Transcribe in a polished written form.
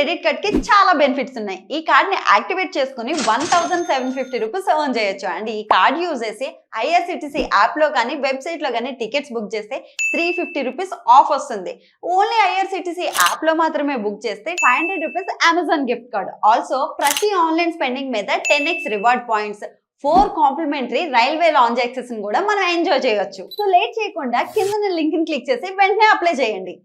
Credit card కి చాలా benefits ఉన్నాయి. ఈ కార్డ్ ని యాక్టివేట్ చేసుకుని 1750 రూపీస్ ఎర్న్ చేయొచ్చు. అండ్ ఈ కార్డ్ యూజ్ చేసి ఐఆర్సిటిసి యాప్ లో కానీ వెబ్సైట్ లో కానీ టికెట్స్ బుక్ చేస్తే 350 రూపీస్ ఆఫ్ వస్తుంది. ఓన్లీ ఐఆర్సిటిసి యాప్ లో మాత్రమే బుక్ చేస్తే 500 rupees Amazon gift card. Also ప్రతి ఆన్లైన్ స్పెండింగ్ మీద 10x reward points, 4 complimentary railway lounge access కూడా మనం ఎంజాయ్ చేయొచ్చు. సో లేట్ చేయకుండా కింద లింక్ ని క్లిక్ చేసి వెంటనే అప్లై చేయండి.